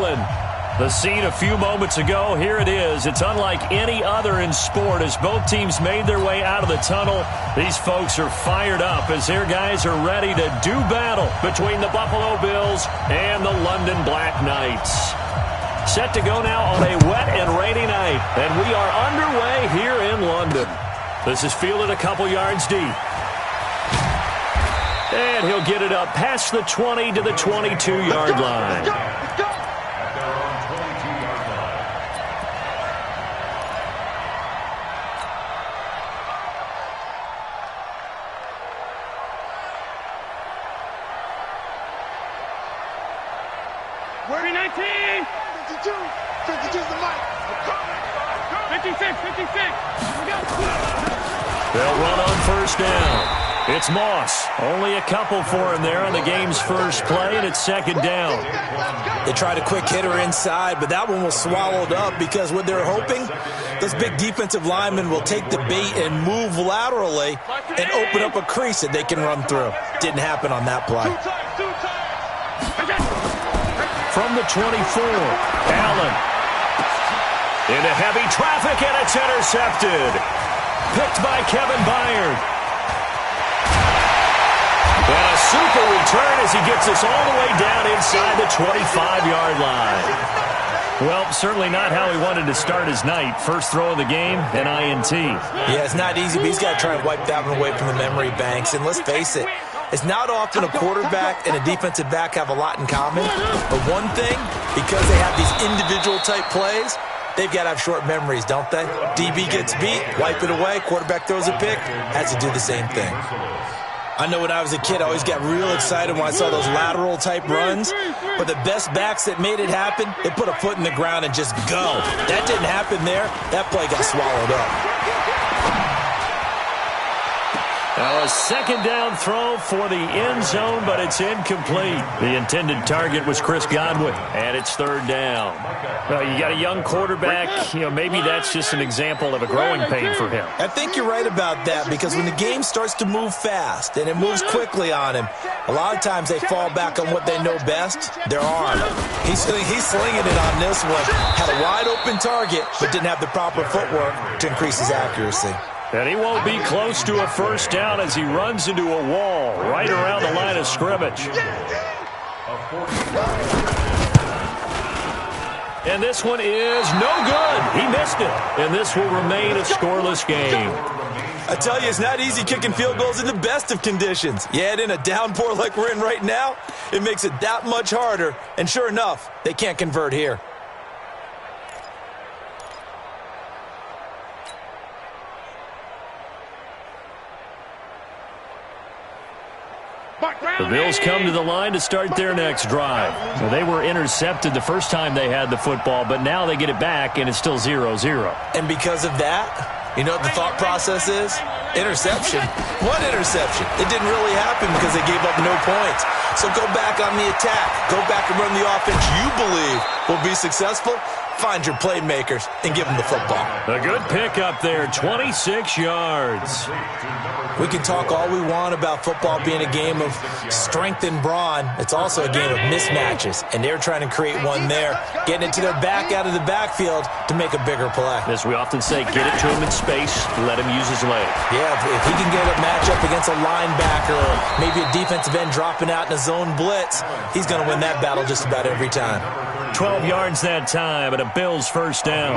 Allen. The scene a few moments ago, here it is. It's unlike any other in sport as both teams made their way out of the tunnel. These folks are fired up as their guys are ready to do battle between the Buffalo Bills and the London Black Knights. Set to go now on a wet and rainy night, and we are underway here in London. This is fielded a couple yards deep. And he'll get it up past the 20 to the 22-yard line. Where 19? 52. 52's the mic. 56. 56. They'll run on first down. It's Moss. Only a couple for him there on the game's first play, and it's second down. They tried a quick hitter inside, but that one was swallowed up because what they're hoping, those big defensive linemen will take the bait and move laterally and open up a crease that they can run through. Didn't happen on that play. From the 24, Allen. Into heavy traffic, and it's intercepted. Picked by Kevin Byard. And a super return as he gets us all the way down inside the 25-yard line. Well, certainly not how he wanted to start his night. First throw of the game, an INT. Yeah, it's not easy, but he's got to try and wipe that one away from the memory banks. And let's face it, it's not often a quarterback and a defensive back have a lot in common. But one thing, because they have these individual type plays, they've got to have short memories, don't they? DB gets beat, wipe it away, quarterback throws a pick, has to do the same thing. I know when I was a kid, I always got real excited when I saw those lateral type runs. But the best backs that made it happen, they put a foot in the ground and just go. That didn't happen there. That play got swallowed up. Now a second down throw for the end zone, but it's incomplete. The intended target was Chris Godwin, and it's third down. Well, you got a young quarterback. Maybe that's just an example of a growing pain for him. I think you're right about that because when the game starts to move fast and it moves quickly on him, a lot of times they fall back on what they know best, their arm. He's slinging it on this one. Had a wide open target, but didn't have the proper footwork to increase his accuracy. And he won't be close to a first down as he runs into a wall right around the line of scrimmage. And this one is no good. He missed it. And this will remain a scoreless game. I tell you, it's not easy kicking field goals in the best of conditions. You add in a downpour like we're in right now, it makes it that much harder. And sure enough, they can't convert here. The Bills come to the line to start their next drive. Well, they were intercepted the first time they had the football, but now they get it back, and it's still 0-0. And because of that, you know what the thought process is? Interception. What interception? It didn't really happen because they gave up no points. So go back on the attack. Go back and run the offense you believe will be successful. Find your playmakers and give them the football. A good pickup there, 26 yards. We can talk all we want about football being a game of strength and brawn. It's also a game of mismatches, and they're trying to create one there, getting it to their back out of the backfield to make a bigger play. As we often say, get it to him in space, let him use his leg. Yeah, if he can get a matchup against a linebacker or maybe a defensive end dropping out in a zone blitz, he's going to win that battle just about every time. 12 yards that time, and a Bills first down.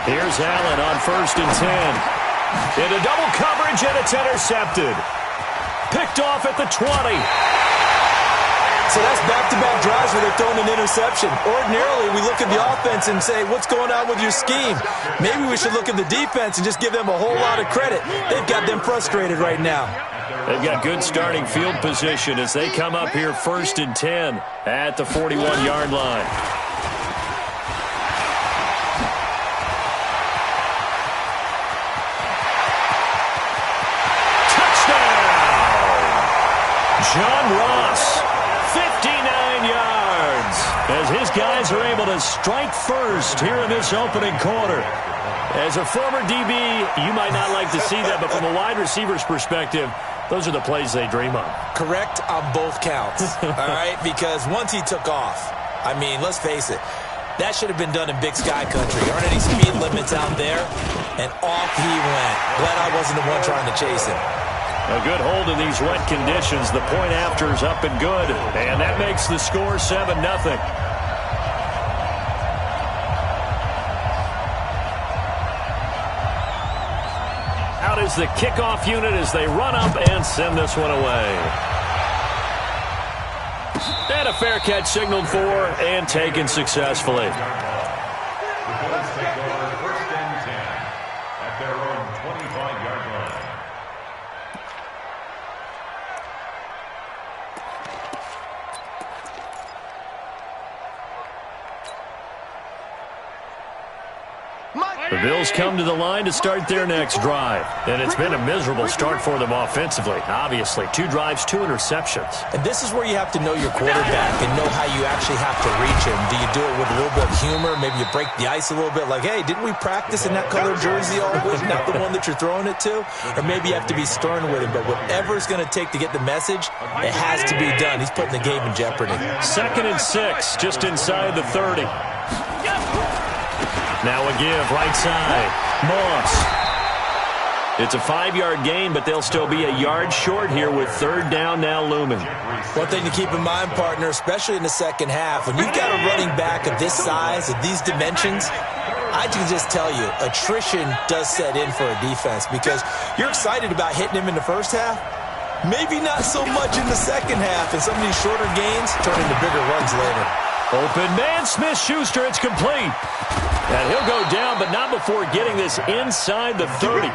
Here's Allen on 1st and 10. Into double coverage, and it's intercepted. Picked off at the 20. So that's back-to-back drives where they're throwing an interception. Ordinarily, we look at the offense and say, what's going on with your scheme? Maybe we should look at the defense and just give them a whole lot of credit. They've got them frustrated right now. They've got good starting field position as they come up here 1st and 10 at the 41-yard line. John Ross, 59 yards, as his guys are able to strike first here in this opening quarter. As a former DB, you might not like to see that, but from a wide receiver's perspective, those are the plays they dream of. Correct on both counts, all right? Because once he took off, I mean, let's face it, that should have been done in Big Sky Country. There aren't any speed limits out there, and off he went. Glad I wasn't the one trying to chase him. A good hold in these wet conditions. The point after is up and good, and that makes the score 7-0. Out is the kickoff unit as they run up and send this one away. And a fair catch signaled for and taken successfully. The Bills take over 1st and 10 at their own 25-yard line. The Bills come to the line to start their next drive. And it's been a miserable start for them offensively. Obviously, 2 drives, 2 interceptions. And this is where you have to know your quarterback and know how you actually have to reach him. Do you do it with a little bit of humor? Maybe you break the ice a little bit like, hey, didn't we practice in that color jersey all week? Not the one that you're throwing it to? Or maybe you have to be stern with him. But whatever it's going to take to get the message, it has to be done. He's putting the game in jeopardy. 2nd and 6, just inside the 30. Now a give, right side. Moss. It's a 5-yard gain, but they'll still be a yard short here with 3rd down now looming. One thing to keep in mind, partner, especially in the second half, when you've got a running back of this size, of these dimensions, I can just tell you, attrition does set in for a defense because you're excited about hitting him in the first half. Maybe not so much in the second half, and some of these shorter gains turn into bigger runs later. Open man, Smith-Schuster, it's complete. And he'll go down, but not before getting this inside the 30.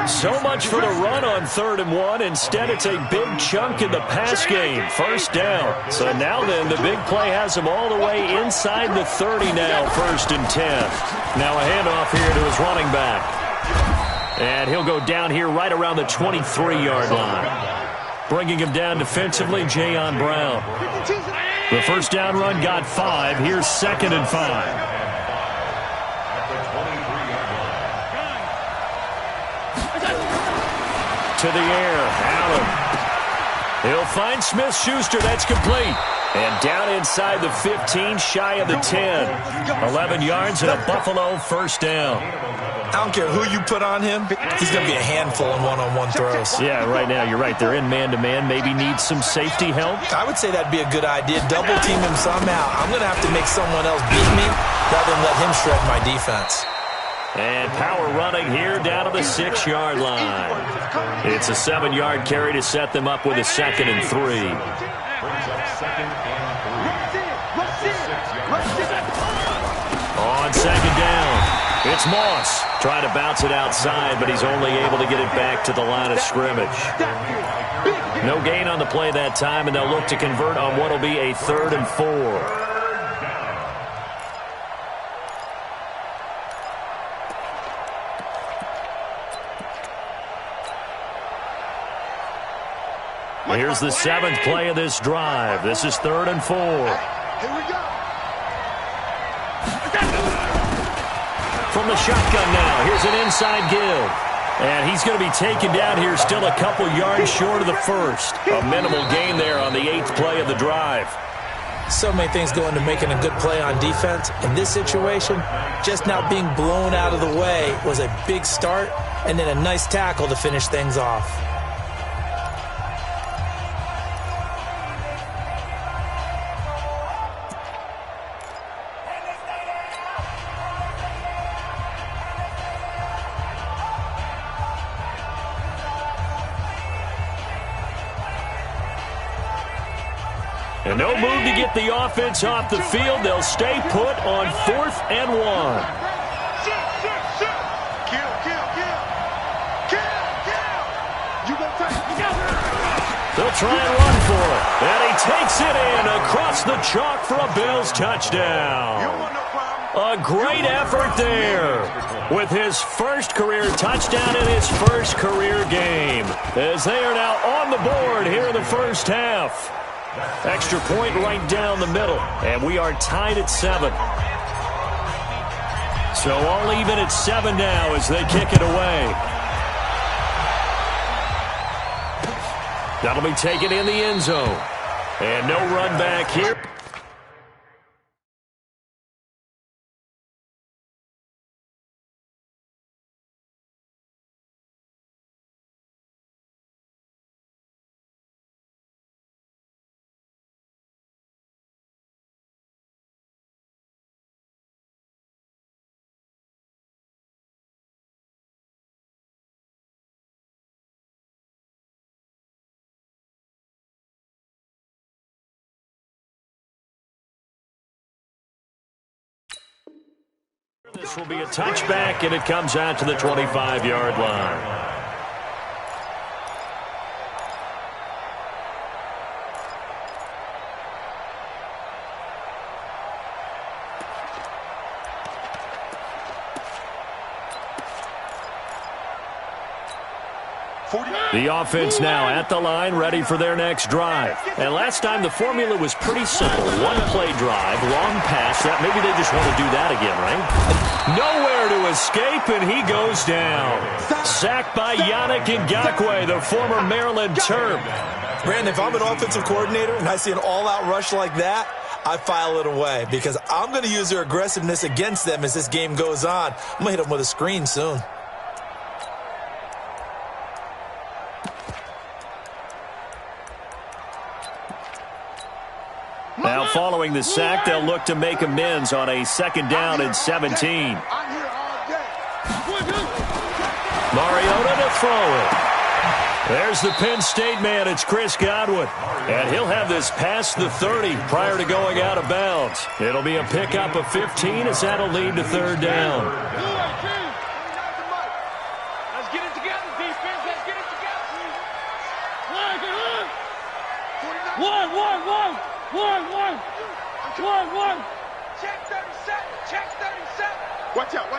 So much for the run on 3rd and 1. Instead, it's a big chunk in the pass game. 1st down. So now then, the big play has him all the way inside the 30 now, 1st and 10. Now a handoff here to his running back. And he'll go down here right around the 23-yard line. Bringing him down defensively, Jayon Brown. The 1st down run got 5. Here's 2nd and 5. To the air, Allen. He'll find Smith-Schuster. That's complete. And down inside the 15, shy of the 10. 11 yards and a Buffalo 1st down. I don't care who you put on him. He's going to be a handful in one-on-one throws. Yeah, right now, you're right. They're in man-to-man. Maybe need some safety help. I would say that'd be a good idea. Double team him somehow. I'm going to have to make someone else beat me rather than let him shred my defense. And power running here down to the 6-yard line. It's a 7-yard carry to set them up with a 2nd and 3. On 2nd down, it's Moss. Trying to bounce it outside, but he's only able to get it back to the line of scrimmage. No gain on the play that time, and they'll look to convert on what will be a 3rd and 4. Here's the 7th play of this drive. This is 3rd and 4. Here we go. From the shotgun now, here's an inside give. And he's going to be taken down here, still a couple yards short of the 1st. A minimal gain there on the 8th play of the drive. So many things go into making a good play on defense. In this situation, just not being blown out of the way was a big start, and then a nice tackle to finish things off. And no move to get the offense off the field. They'll stay put on 4th and 1. They'll try and run for it. And he takes it in across the chalk for a Bills touchdown. A great effort there with his 1st career touchdown in his 1st career game, as they are now on the board here in the 1st half. Extra point right down the middle, and we are tied at 7. So all even at 7 now as they kick it away. That'll be taken in the end zone. And no run back here. This will be a touchback, and it comes out to the 25-yard line. The offense now at the line, ready for their next drive. And last time the formula was pretty simple. One-play drive, long pass. That maybe they just want to do that again, right? Nowhere to escape, and he goes down. Sacked by Yannick Ngakoue, the former Maryland Terp. Brandon, if I'm an offensive coordinator and I see an all-out rush like that, I file it away because I'm going to use their aggressiveness against them as this game goes on. I'm going to hit them with a screen soon. Now following the sack, they'll look to make amends on a 2nd down and 17. Mariota to throw it. There's the Penn State man. It's Chris Godwin. And he'll have this past the 30 prior to going out of bounds. It'll be a pickup of 15 as that'll lead to 3rd down. Let's get it together, defense. Let's get it together. One. Check 37. Check 37. Watch out.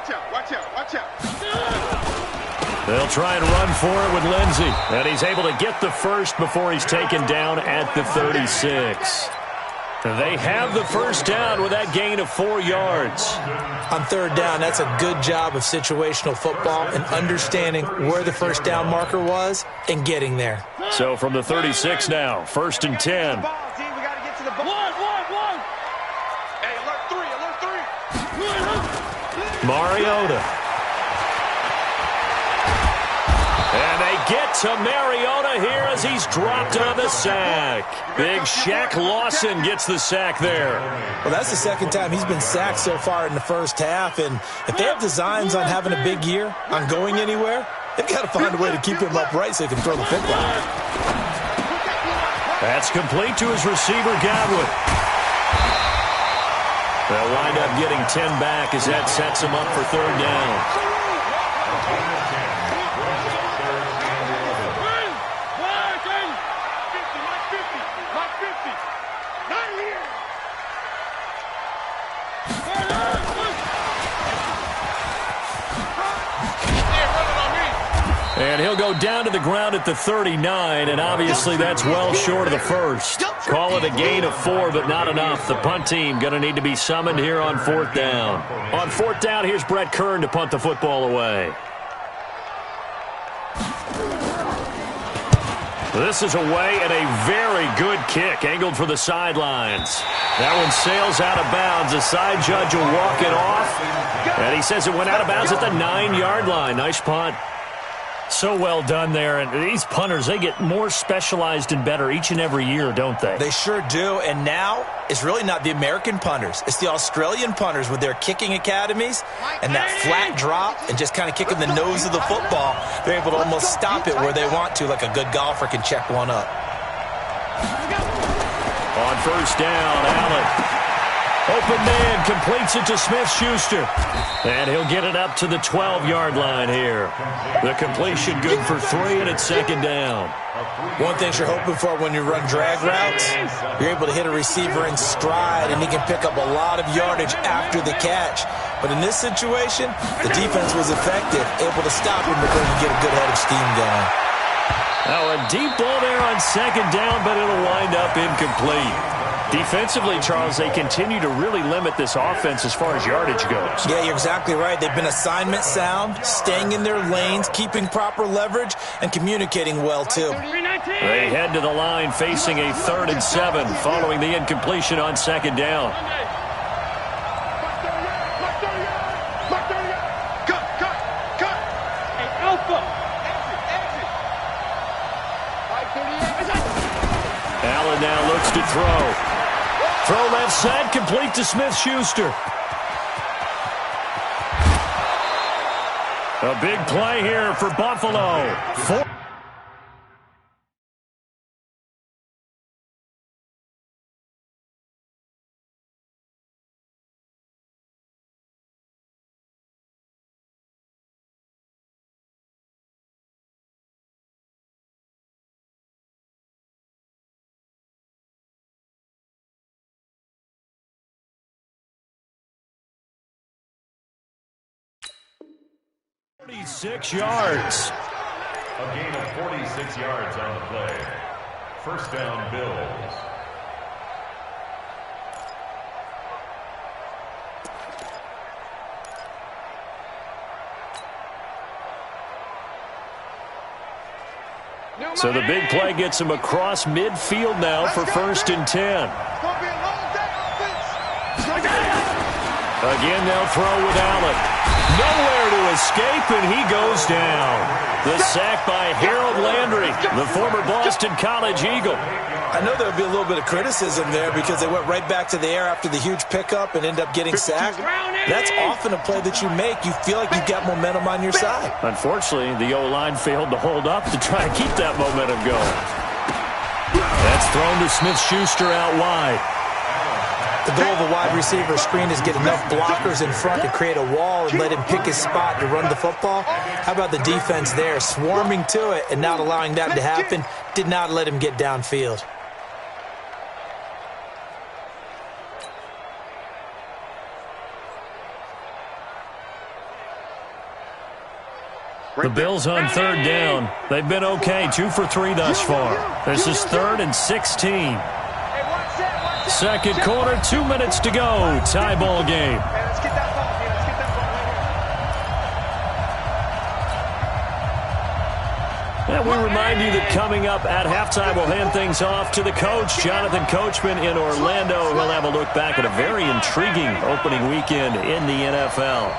They'll try and run for it with Lindsey. And he's able to get the first before he's taken down at the 36. They have the first down with that gain of 4 yards. On 3rd down, that's a good job of situational football and understanding where the first down marker was and getting there. So from the 36 now, 1st and 10. Hey, alert 3. Mariota. And they get to Mariota here as he's dropped on the sack. Big Shaq Lawson gets the sack there. Well, that's the 2nd time he's been sacked so far in the first half. And if they have designs on having a big year, on going anywhere, they've got to find a way to keep him upright so he can throw the football. That's complete to his receiver, Godwin. They'll wind up getting 10 back as that sets him up for 3rd down. And he'll go down to the ground at the 39, and obviously that's well short of the first. Call it a gain of 4, but not enough. The punt team going to need to be summoned here on 4th down. On 4th down, here's Brett Kern to punt the football away. This is away and a very good kick, angled for the sidelines. That one sails out of bounds. The side judge will walk it off, and he says it went out of bounds at the 9-yard line. Nice punt. So well done there. And these punters, they get more specialized and better each and every year, don't they? They sure do. And now it's really not the American punters. It's the Australian punters with their kicking academies and that flat drop and just kind of kicking the nose of the football. They're able to almost stop it where they want to, like a good golfer can check one up. On 1st down, Allen. Open man completes it to Smith-Schuster. And he'll get it up to the 12-yard line here. The completion good for 3, and it's 2nd down. One thing you're hoping for when you run drag routes, you're able to hit a receiver in stride, and he can pick up a lot of yardage after the catch. But in this situation, the defense was effective, able to stop him before he get a good head of steam going. Now a deep ball there on 2nd down, but it'll wind up incomplete. Defensively, Charles, they continue to really limit this offense as far as yardage goes. Yeah, you're exactly right. They've been assignment sound, staying in their lanes, keeping proper leverage, and communicating well, too. They head to the line facing a 3rd and 7 following the incompletion on 2nd down. Allen now looks to throw. Throw left side, complete to Smith-Schuster. A big play here for Buffalo. Six yards. A gain of 46 yards on the play. First down, Bills. So the big play gets him across midfield now for 1st and 10. Again, they'll throw with Allen. Nowhere to escape, and he goes down. The sack by Harold Landry, the former Boston College Eagle. I know there'll be a little bit of criticism there because they went right back to the air after the huge pickup and end up getting sacked. That's often a play that you make. You feel like you've got momentum on your side. Unfortunately, the O-line failed to hold up to try and keep that momentum going. That's thrown to Smith-Schuster out wide. The goal of a wide receiver screen is get enough blockers in front to create a wall and let him pick his spot to run the football. How about the defense there, swarming to it and not allowing that to happen? Did not let him get downfield. The Bills on 3rd down. They've been okay, 2 for 3 thus far. This is 3rd and 16. Second quarter, 2 minutes to go. Tie ball game. And we remind you that coming up at halftime, we'll hand things off to the coach, Jonathan Coachman in Orlando. He'll have a look back at a very intriguing opening weekend in the NFL.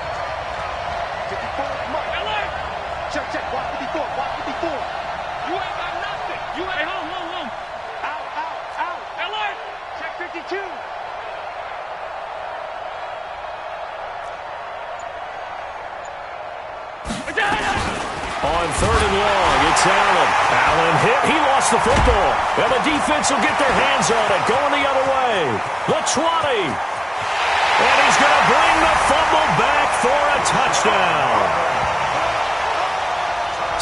On 3rd and long, it's Allen. Allen hit. He lost the football. And the defense will get their hands on it. Going the other way. The 20. And he's going to bring the fumble back for a touchdown.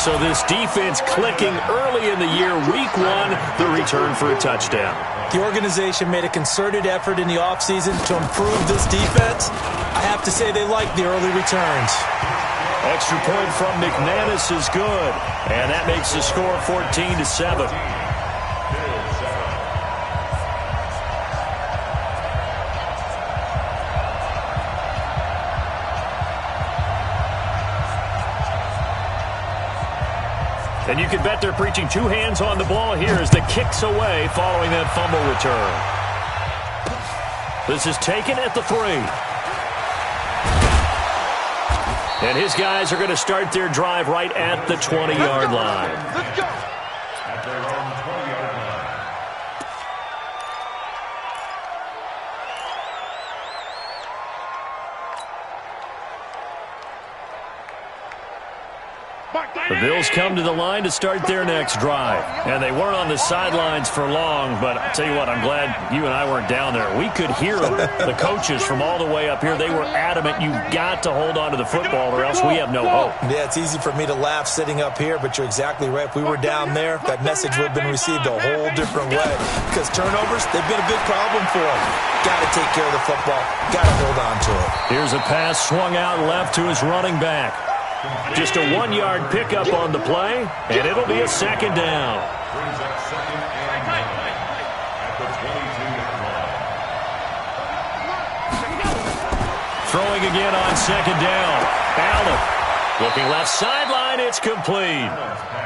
So this defense clicking early in the year. Week 1, the return for a touchdown. The organization made a concerted effort in the offseason to improve this defense. I have to say they like the early returns. Extra point from McManus is good. And that makes the score 14-7. And you can bet they're preaching 2 hands on the ball here as the kick's away following that fumble return. This is taken at the 3. And his guys are going to start their drive right at the 20-yard line. Let's go. At their own 20-yard line. The Bills come to the line to start their next drive. And they weren't on the sidelines for long, but I'll tell you what, I'm glad you and I weren't down there. We could hear them, the coaches from all the way up here. They were adamant, you've got to hold on to the football or else we have no hope. Yeah, it's easy for me to laugh sitting up here, but you're exactly right. If we were down there, that message would have been received a whole different way. Because turnovers, they've been a big problem for them. Got to take care of the football. Got to hold on to it. Here's a pass swung out left to his running back. Just a 1-yard pickup on the play, and it'll be a 2nd down. Brings up 2nd and 9 at the 22-yard line. throwing again on second down. Allen looking left sideline. It's complete.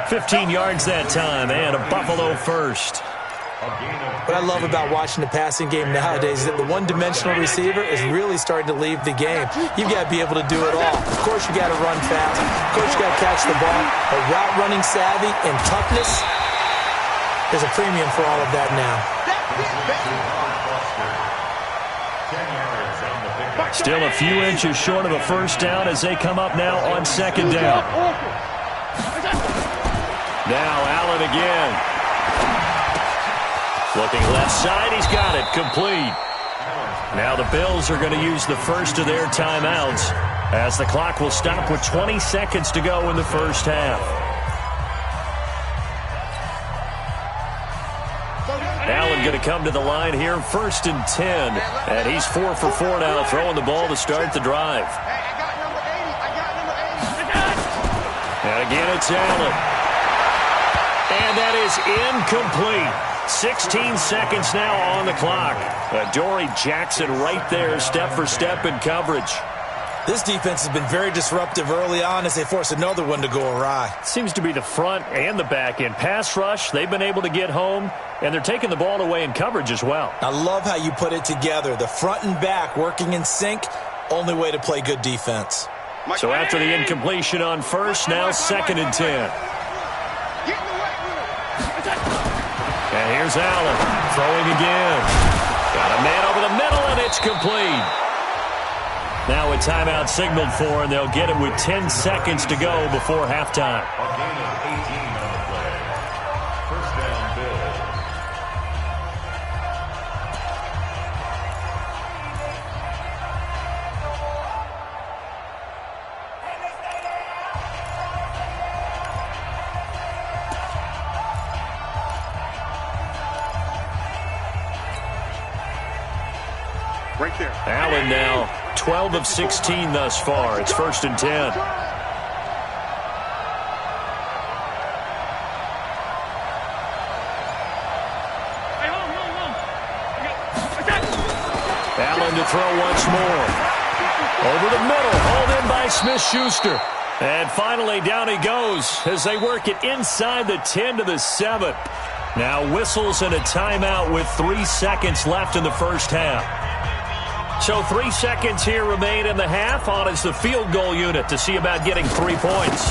15 yards that time and a Buffalo first. What I love about watching the passing game nowadays is that the one-dimensional receiver is really starting to leave the game. You've got to be able to do it all. Of course, you got to run fast. Of course, you got to catch the ball. But route running savvy and toughness, there's a premium for all of that now. Still a few inches short of a first down as they come up now on second down. Now Allen again. Looking left side, he's got it, complete. Now the Bills are going to use the first of their timeouts as the clock will stop with 20 seconds to go in the first half. Allen going to come to the line here, 1st and 10. And he's 4 for 4 now, throwing the ball to start the drive. And again, it's Allen. And that is incomplete. 16 seconds now on the clock. Adoree Jackson right there, step for step in coverage. This defense has been very disruptive early on as they force another one to go awry. Seems to be the front and the back end. Pass rush, they've been able to get home, and they're taking the ball away in coverage as well. I love how you put it together. The front and back working in sync, only way to play good defense. So after the incompletion on first, now 2nd and 10. And here's Allen throwing again. Got a man over the middle, and it's complete. Now a timeout signaled for, and they'll get it with 10 seconds to go before halftime. A gain of 18 on the play. First down, Bills. Right there. Allen now 12 of 16 thus far. It's 1st and 10. Allen to throw once more. Over the middle, hauled in by Smith-Schuster. And finally down he goes as they work it inside the 10 to the 7. Now whistles and a timeout with 3 seconds left in the first half. So 3 seconds here remain in the half. On is the field goal unit to see about getting 3 points.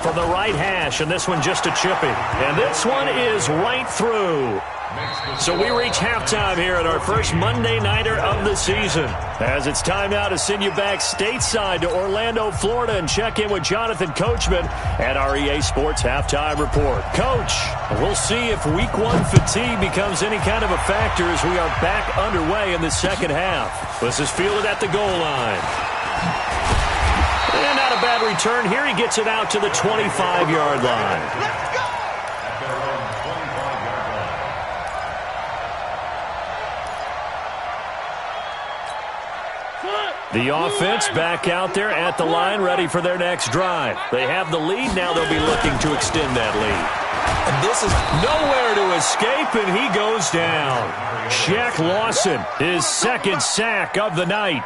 From the right hash, and this one just a chippy. And this one is right through. So we reach halftime here at our first Monday Nighter of the season. As it's time now to send you back stateside to Orlando, Florida, and check in with Jonathan Coachman at our EA Sports Halftime Report. Coach, we'll see if Week 1 fatigue becomes any kind of a factor as we are back underway in the second half. This is fielded at the goal line. And not a bad return here. He gets it out to the 25-yard line. The offense back out there at the line, ready for their next drive. They have the lead. Now they'll be looking to extend that lead. And this is nowhere to escape, and he goes down. Shaq Lawson, his 2nd sack of the night.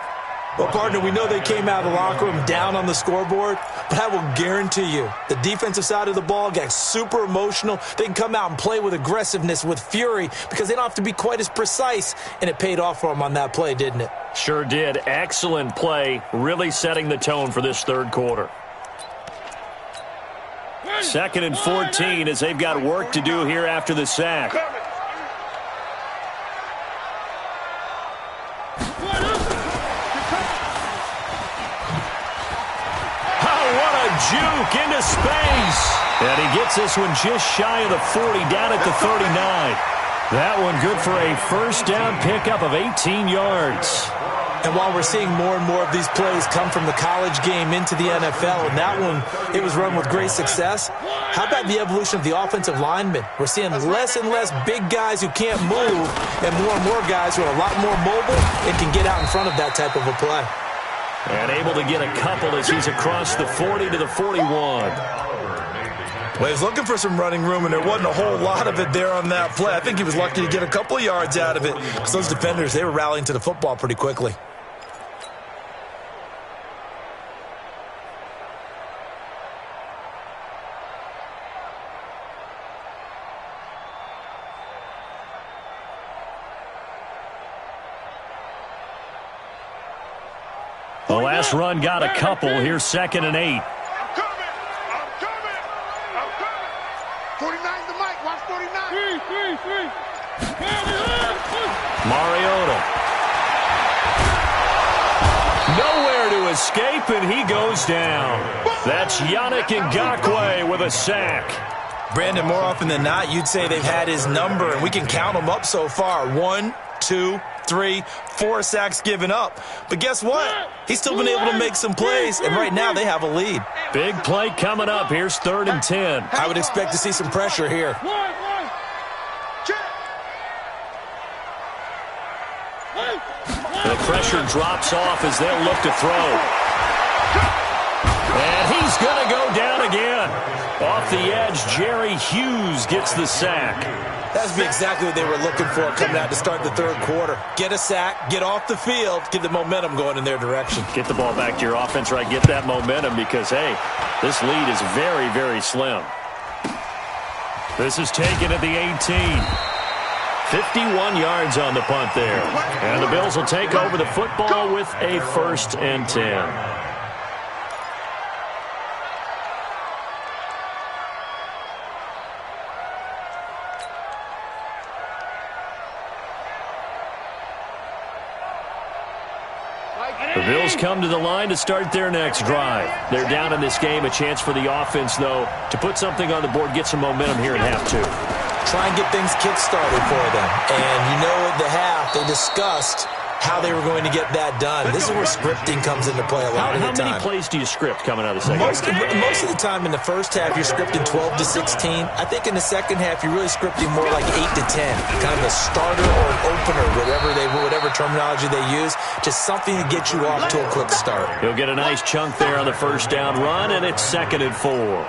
Well, partner, we know they came out of the locker room down on the scoreboard, but I will guarantee you the defensive side of the ball got super emotional. They can come out and play with aggressiveness, with fury, because they don't have to be quite as precise, and it paid off for them on that play, didn't it? Sure did. Excellent play, really setting the tone for this third quarter. 2nd and 14 as they've got work to do here after the sack. Juke into space. And he gets this one just shy of the 40, down at the 39. That one good for a first down pickup of 18 yards. And while we're seeing more and more of these plays come from the college game into the NFL, and that one, it was run with great success, how about the evolution of the offensive linemen? We're seeing less and less big guys who can't move and more guys who are a lot more mobile and can get out in front of that type of a play. And able to get a couple as he's across the 40 to the 41. Well, he was looking for some running room, and there wasn't a whole lot of it there on that play. I think he was lucky to get a couple of yards out of it because those defenders, they were rallying to the football pretty quickly. run got a couple. Here's 2nd and 8. I'm coming. 49 the mic. Watch 49. Three. Mariota. Nowhere to escape, and he goes down. That's Yannick Ngakoue with a sack. Brandon, more often than not, you'd say they've had his number, and we can count them up so far. 1, 2, 3, 4 sacks given up. But guess what? He's still been able to make some plays, and right now they have a lead. Big play coming up. Here's 3rd and 10. I would expect to see some pressure here. The pressure drops off as they'll look to throw. And he's going to go down again. Off the edge, Jerry Hughes gets the sack. That would be exactly what they were looking for coming out to start the 3rd quarter. Get a sack, get off the field, get the momentum going in their direction. Get the ball back to your offense, right? Get that momentum because, hey, this lead is very, very slim. This is taken at the 18. 51 yards on the punt there. And the Bills will take over the football with a 1st and 10. The Bills come to the line to start their next drive. They're down in this game. A chance for the offense, though, to put something on the board, get some momentum here in half 2. Try and get things kick-started for them. And you know at the half, they discussed how they were going to get that done. This is where scripting comes into play a lot of the time. How many plays do you script coming out of the second? Most of the time in the first half, you're scripting 12 to 16. I think in the second half, you're really scripting more like 8 to 10. Kind of a starter or an opener, whatever terminology they use. Just something to get you off to a quick start. He'll get a nice chunk there on the 1st down run, and it's 2nd and 4.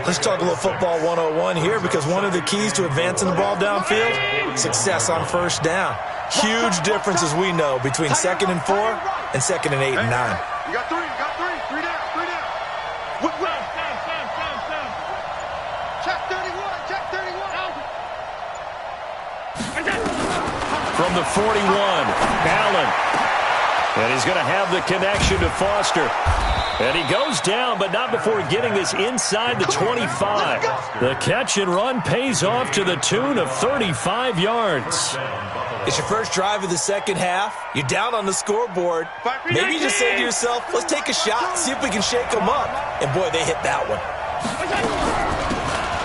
Let's talk a little football 101 here because one of the keys to advancing the ball downfield, success on 1st down. Huge difference, as we know, between 2nd and 4 and 2nd and 8 and 9. You got 3. Three down. Check 31. From the 41, Allen. And he's going to have the connection to Foster. And he goes down, but not before getting this inside the 25. The catch and run pays off to the tune of 35 yards. It's your first drive of the second half. You're down on the scoreboard. Maybe you just say to yourself, let's take a shot, see if we can shake them up. And, boy, they hit that one.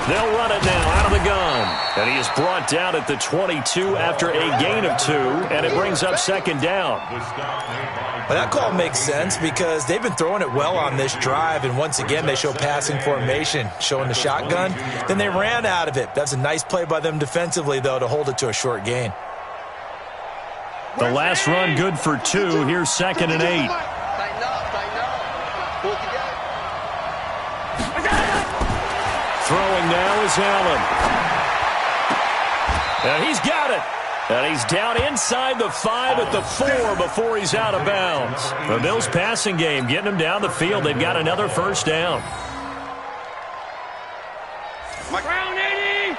They'll run it now out of the gun. And he is brought down at the 22 after a gain of 2, and it brings up 2nd down. Well, that call makes sense because they've been throwing it well on this drive, and once again they show passing formation, showing the shotgun. Then they ran out of it. That's a nice play by them defensively, though, to hold it to a short gain. The last run good for 2. Here's 2nd and 8. Throwing now is Allen. And he's got it. And he's down inside the 5 at the 4 before he's out of bounds. The Bills passing game getting him down the field. They've got another 1st down. Round 80.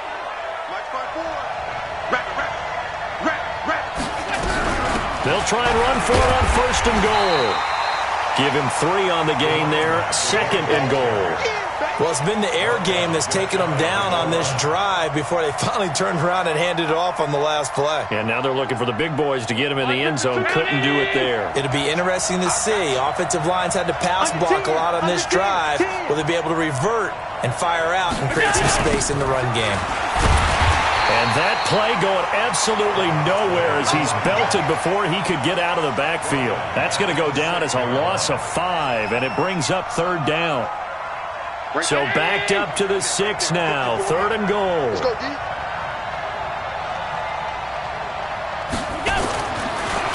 Mike 5-4. They'll try and run for it on 1st and goal. Give him 3 on the gain there. 2nd and goal. Well, it's been the air game that's taken them down on this drive before they finally turned around and handed it off on the last play. And now they're looking for the big boys to get him in the end zone. Couldn't do it there. It'll be interesting to see. Offensive lines had to pass block a lot on this drive. Will they be able to revert and fire out and create some space in the run game? And that play going absolutely nowhere as he's belted before he could get out of the backfield. That's going to go down as a loss of 5, and it brings up 3rd down. So backed up to the 6 now. 3rd and goal. Let's go, D.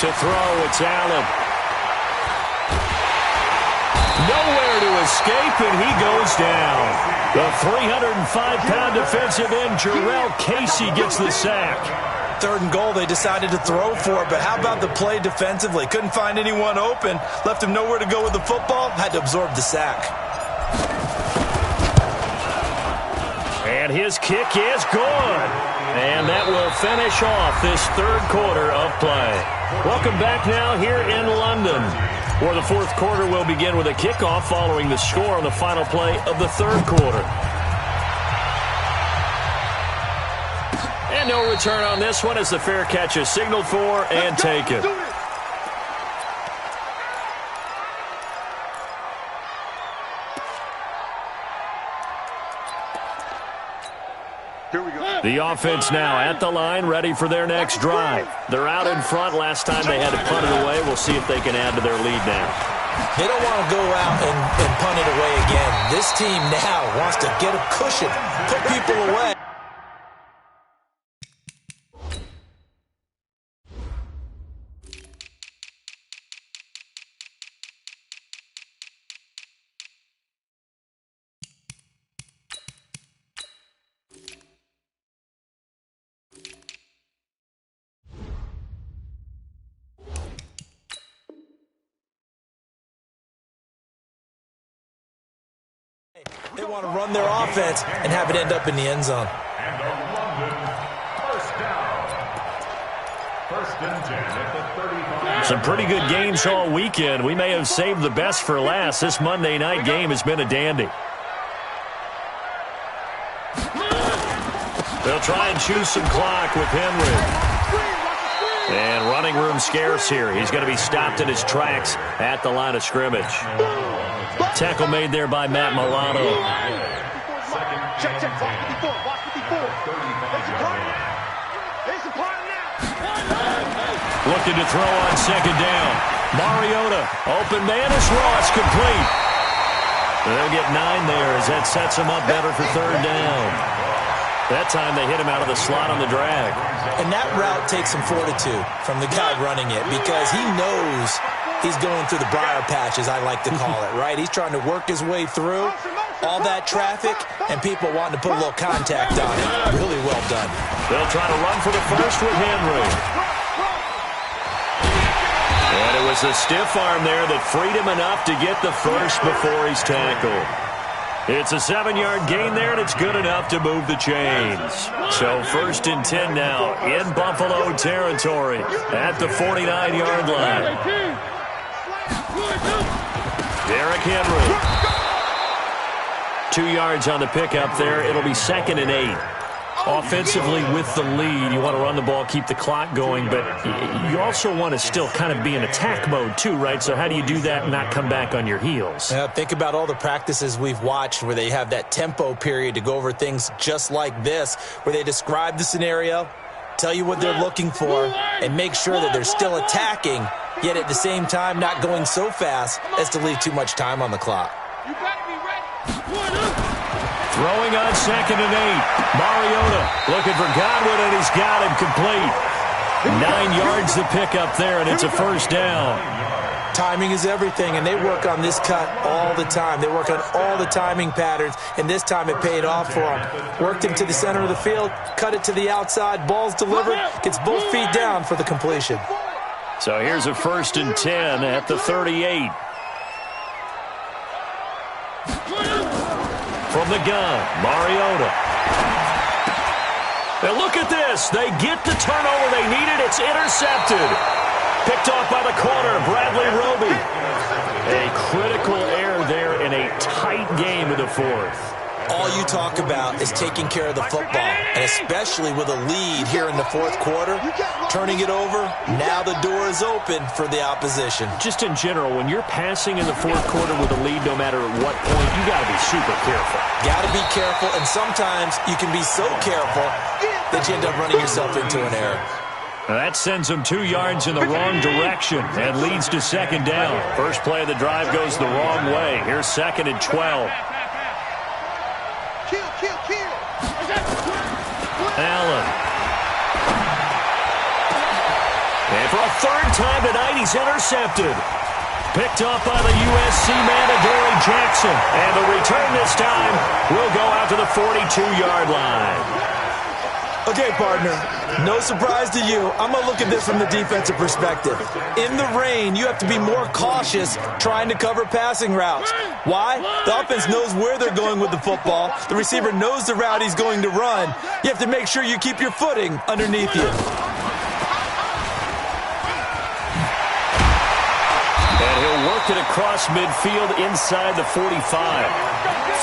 To throw, it's Allen. Nowhere to escape, and he goes down. The 305-pound defensive end, Jarrell Casey, gets the sack. 3rd and goal, they decided to throw for it, but how about the play defensively? Couldn't find anyone open, left him nowhere to go with the football, had to absorb the sack. And his kick is good. And that will finish off this 3rd quarter of play. Welcome back now here in London. Well, the fourth quarter will begin with a kickoff following the score on the final play of the third quarter. And no return on this one as the fair catch is signaled for and taken. The offense now at the line, ready for their next drive. They're out in front. Last time they had to punt it away. We'll see if they can add to their lead now. They don't want to go out and punt it away again. This team now wants to get a cushion, put people away. They want to run their offense and have it end up in the end zone. And the London first down. First and 10 at the 35. Some pretty good games all weekend. We may have saved the best for last. This Monday night game has been a dandy. They'll try and choose some clock with Henry. And running room scarce here. He's going to be stopped in his tracks at the line of scrimmage. Tackle made there by Matt Milano. Check, check, watch 54. There's a part now. Looking to throw on second down. Mariota, open man is Ross, complete. They'll get 9 there as that sets him up better for third down. That time they hit him out of the slot on the drag. And that route takes some fortitude from the guy running it because he knows he's going through the briar patch, as I like to call it, right? He's trying to work his way through all that traffic and people wanting to put a little contact on it. Really well done. They'll try to run for the first with Henry. And it was a stiff arm there that freed him enough to get the first before he's tackled. It's a 7-yard gain there, and it's good enough to move the chains. So first and 10 now in Buffalo territory at the 49-yard line. Derrick Henry. 2 yards on the pickup there. It'll be second and 8. Offensively with the lead, you want to run the ball, keep the clock going, but you also want to still kind of be in attack mode too, right? So how do you do that and not come back on your heels? Think about all the practices we've watched where they have that tempo period to go over things just like this, where they describe the scenario, tell you what they're looking for, and make sure that they're still attacking, yet at the same time not going so fast as to leave too much time on the clock. You better be ready. Throwing on second and 8. Mariota looking for Godwin, and he's got him complete. 9 yards to pick up there, and it's a first down. Timing is everything, and they work on this cut all the time. They work on all the timing patterns, and this time it paid off for them. Worked him to the center of the field, cut it to the outside, ball's delivered, gets both feet down for the completion. So here's a first and 10 at the 38. From the gun, Mariota. Now look at this. They get the turnover they needed. It's intercepted. Picked off by the corner, Bradley Roby. A critical error there in a tight game in the fourth. All you talk about is taking care of the football, and especially with a lead here in the fourth quarter, turning it over, now the door is open for the opposition. Just in general, when you're passing in the fourth quarter with a lead, no matter at what point, you got to be super careful. Got to be careful, and sometimes you can be so careful that you end up running yourself into an error. Now that sends them 2 yards in the wrong direction and leads to second down. First play of the drive goes the wrong way. Here's second and 12. Allen. And for a third time tonight, he's intercepted. Picked up by the USC man, Adoree Jackson. And the return this time will go out to the 42-yard line. Okay, partner, no surprise to you. I'm going to look at this from the defensive perspective. In the rain, you have to be more cautious trying to cover passing routes. Why? The offense knows where they're going with the football. The receiver knows the route he's going to run. You have to make sure you keep your footing underneath you. And he'll work it across midfield inside the 45.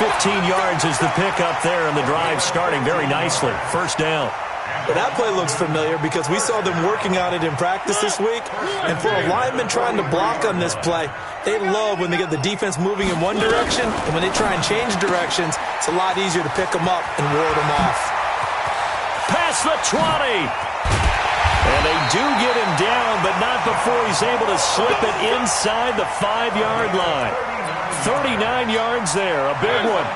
15 yards is the pickup there, and the drive starting very nicely. First down. Well, that play looks familiar because we saw them working on it in practice this week. And for a lineman trying to block on this play, they love when they get the defense moving in one direction, and when they try and change directions, it's a lot easier to pick them up and ward them off. Past the 20. And they do get him down, but not before he's able to slip it inside the 5-yard line. 39 yards there, a big one.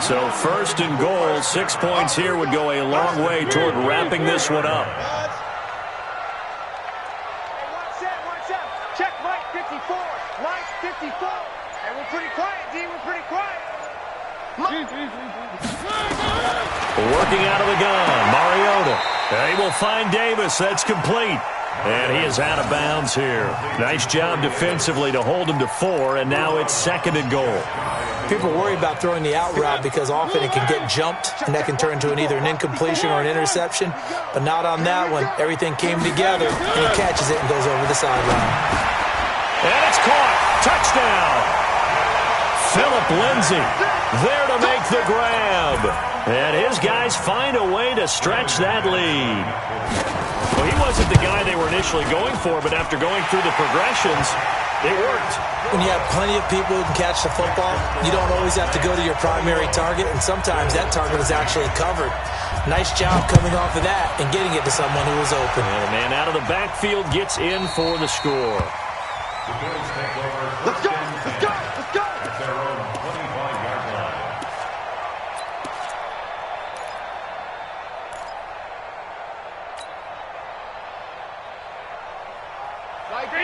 So first and goal, 6 points here would go a long way toward wrapping this one up. Check Mike 54. Mike 54. And we're pretty quiet, D. We're pretty quiet. Working out of the gun, Mariota. They will find Davis. That's complete. And he is out of bounds here. Nice job defensively to hold him to 4, and now it's second and goal. People worry about throwing the out route because often it can get jumped, and that can turn into either an incompletion or an interception. But not on that one. Everything came together, and he catches it and goes over the sideline. And it's caught. Touchdown. Philip Lindsay there to make the grab. And his guys find a way to stretch that lead. Well, he wasn't the guy they were initially going for, but after going through the progressions, it worked. When you have plenty of people who can catch the football, you don't always have to go to your primary target, and sometimes that target is actually covered. Nice job coming off of that and getting it to someone who was open. And the man out of the backfield gets in for the score. The Bills take over. Let's go, let's go, let's go. At their own 25-yard line.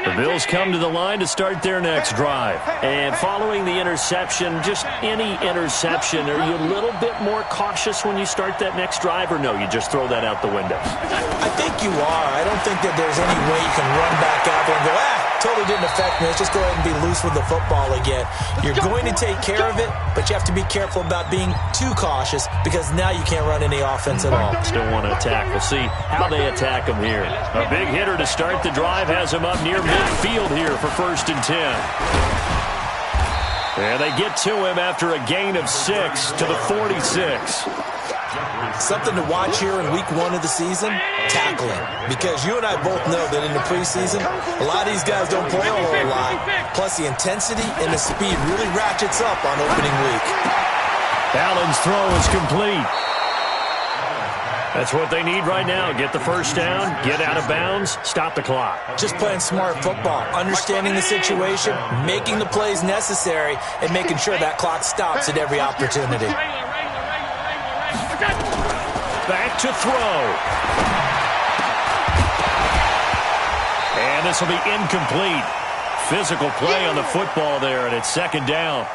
The Bills come to the line to start their next drive. And following the interception, just any interception, are you a little bit more cautious when you start that next drive, or no, you just throw that out the window? I think you are. I don't think that there's any way you can run back out there and go, totally didn't affect me. Let's just go ahead and be loose with the football again. You're going to take care of it, but you have to be careful about being too cautious because now you can't run any offense at all. Still want to attack. We'll see how they attack him here. A big hitter to start the drive has him up near midfield here for first and 10. And they get to him after a gain of 6 to the 46. Something to watch here in week 1 of the season, tackling. Because you and I both know that in the preseason, a lot of these guys don't play a whole lot. Plus the intensity and the speed really ratchets up on opening week. Allen's throw is complete. That's what they need right now. Get the first down, get out of bounds, stop the clock. Just playing smart football, understanding the situation, making the plays necessary, and making sure that clock stops at every opportunity. Back to throw. And this will be incomplete. Physical play on the football there, and it's second down.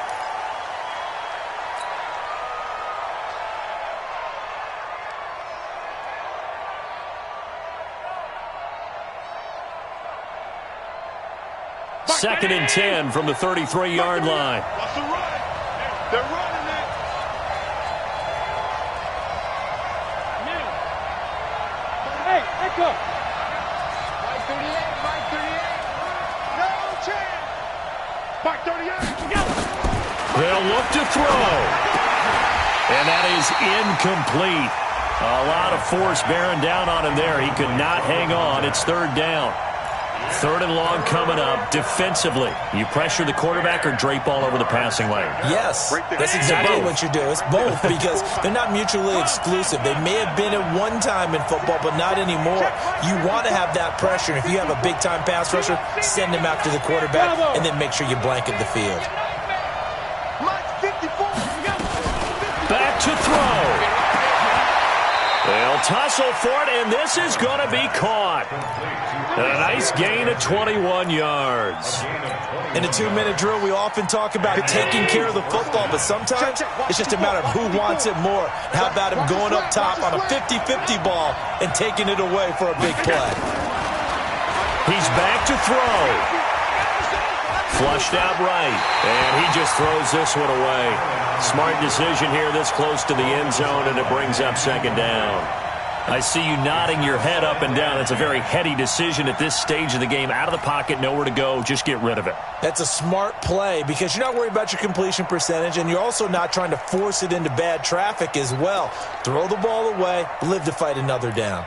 Second and 10 from the 33-yard line. What's the run? They're running it. Hey, let go. Mike 38, Mike 38. No chance. Mike 38. Go. They'll look to throw. And that is incomplete. A lot of force bearing down on him there. He could not hang on. It's third down. Third and long coming up. Defensively, you pressure the quarterback or drape all over the passing lane? Yes, that's exactly what you do. It's both because they're not mutually exclusive. They may have been at one time in football, but not anymore. You want to have that pressure. If you have a big-time pass rusher, send him after the quarterback and then make sure you blanket the field. Back to throw. They'll tussle for it, and this is going to be caught. And a nice gain of 21 yards. In a 2-minute drill, we often talk about taking care of the football, but sometimes it's just a matter of who wants it more. How about him going up top on a 50-50 ball and taking it away for a big play? He's back to throw. Flushed out right, and he just throws this one away. Smart decision here this close to the end zone, and it brings up second down. I see you nodding your head up and down. That's a very heady decision at this stage of the game. Out of the pocket, nowhere to go. Just get rid of it. That's a smart play because you're not worried about your completion percentage, and you're also not trying to force it into bad traffic as well. Throw the ball away, live to fight another down.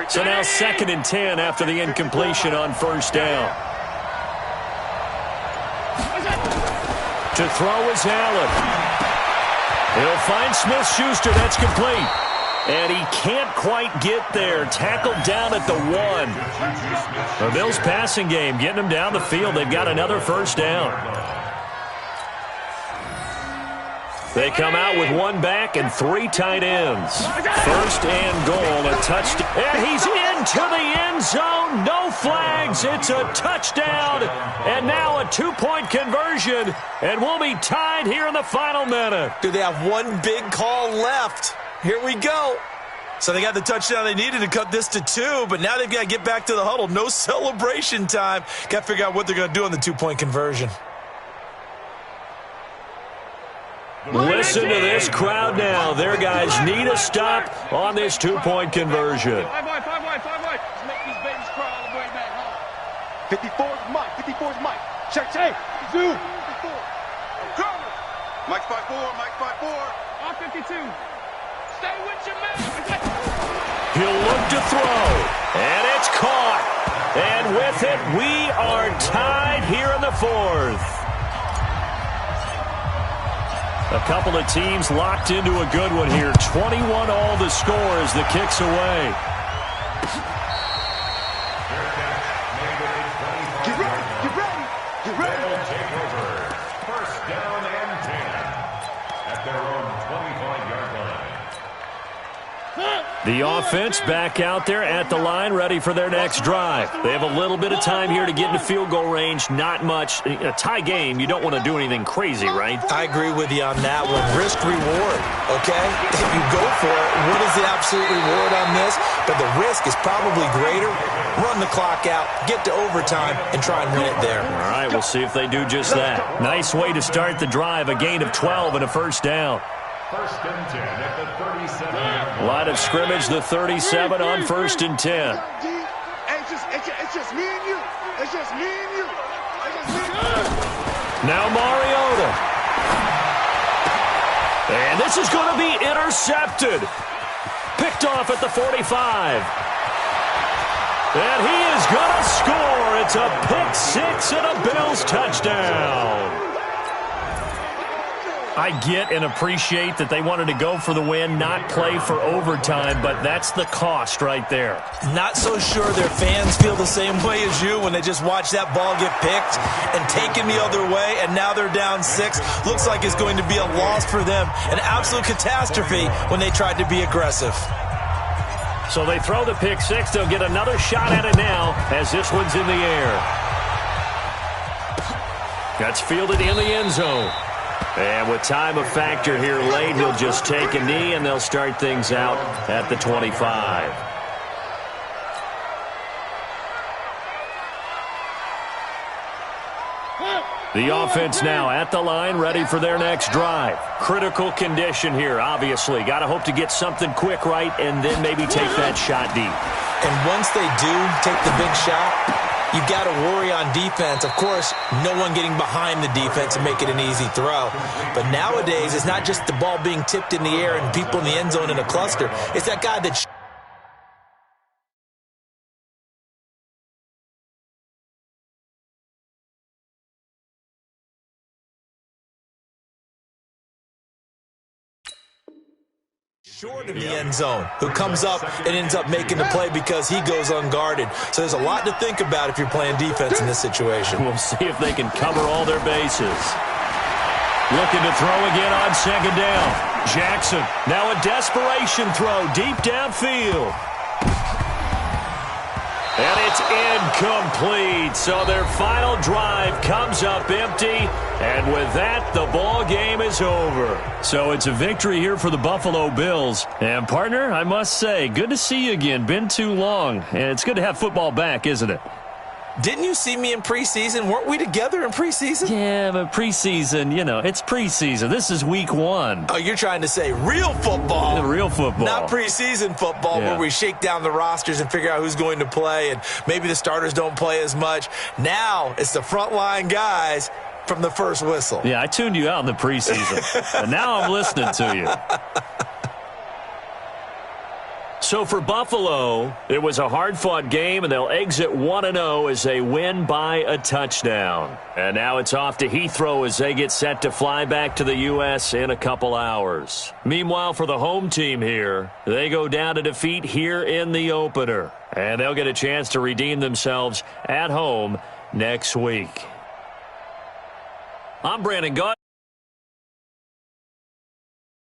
So now 2nd and 10 after the incompletion on first down. To throw is Allen. He'll find Smith-Schuster. That's complete. And he can't quite get there. Tackled down at the 1. The Bills passing game getting them down the field. They've got another first down. They come out with 1 back and 3 tight ends. 1st and goal, a touchdown. And he's into the end zone. No flags. It's a touchdown. And now a 2-point conversion. And we'll be tied here in the final minute. Do they have 1 big call left? Here we go. So they got the touchdown they needed to cut this to 2, but now they've got to get back to the huddle. No celebration time. Got to figure out what they're going to do on the 2-point conversion. Listen to this crowd now. Their guys need a stop on this 2-point conversion. 54's Mike. 54's Mike. Check. Zoo. 54. Mike's 5'4". Mike's 5'4". On 52. Stay with your man. He'll look to throw. And it's caught. And with it, we are tied here in the 4th. A couple of teams locked into a good one here. 21 all the score as the kick's away. Get ready. They'll take over. 1st down and 10 at their own 25-yard line. The offense back out there at the line, ready for their next drive. They have a little bit of time here to get into field goal range. Not much. A tie game, you don't want to do anything crazy, right? I agree with you on that one. Risk reward, okay? If you go for it, what is the absolute reward on this? But the risk is probably greater. Run the clock out, get to overtime, and try and win it there. All right, we'll see if they do just that. Nice way to start the drive. A gain of 12 and a first down. 1st and 10 at the 37-yard line. Line of scrimmage, the 37 on 1st and 10. It's just me and you. It's just me and you. Now Mariota. And this is going to be intercepted. Picked off at the 45. And he is going to score. It's a pick-6 and a Bills touchdown. I get and appreciate that they wanted to go for the win, not play for overtime, but that's the cost right there. Not so sure their fans feel the same way as you when they just watch that ball get picked and taken the other way, and now they're down 6. Looks like it's going to be a loss for them. An absolute catastrophe when they tried to be aggressive. So they throw the pick-6. They'll get another shot at it now as this one's in the air. That's fielded in the end zone. And with time a factor here late, he'll just take a knee, and they'll start things out at the 25. The offense now at the line, ready for their next drive. Critical condition here, obviously. Got to hope to get something quick right and then maybe take that shot deep. And once they do take the big shot, you've got to worry on defense. Of course, no one getting behind the defense and make it an easy throw. But nowadays, it's not just the ball being tipped in the air and people in the end zone in a cluster. It's that guy that short of the end zone, who comes up and ends up making the play because he goes unguarded. So there's a lot to think about if you're playing defense in this situation. We'll see if they can cover all their bases. Looking to throw again on second down. Jackson, now a desperation throw deep downfield. And it's incomplete. So their final drive comes up empty. And with that, the ball game is over. So it's a victory here for the Buffalo Bills. And, partner, I must say, good to see you again. Been too long. And it's good to have football back, isn't it? Didn't you see me in preseason? Weren't we together in preseason? Yeah, but preseason, it's preseason. This is week 1. Oh, you're trying to say real football. Real football. Not preseason football where we shake down the rosters and figure out who's going to play, and maybe the starters don't play as much. Now it's the frontline guys from the first whistle. Yeah, I tuned you out in the preseason, and now I'm listening to you. So for Buffalo, it was a hard-fought game, and they'll exit 1-0 as they win by a touchdown. And now it's off to Heathrow as they get set to fly back to the U.S. in a couple hours. Meanwhile, for the home team here, they go down to defeat here in the opener. And they'll get a chance to redeem themselves at home next week. I'm Brandon Gaudin.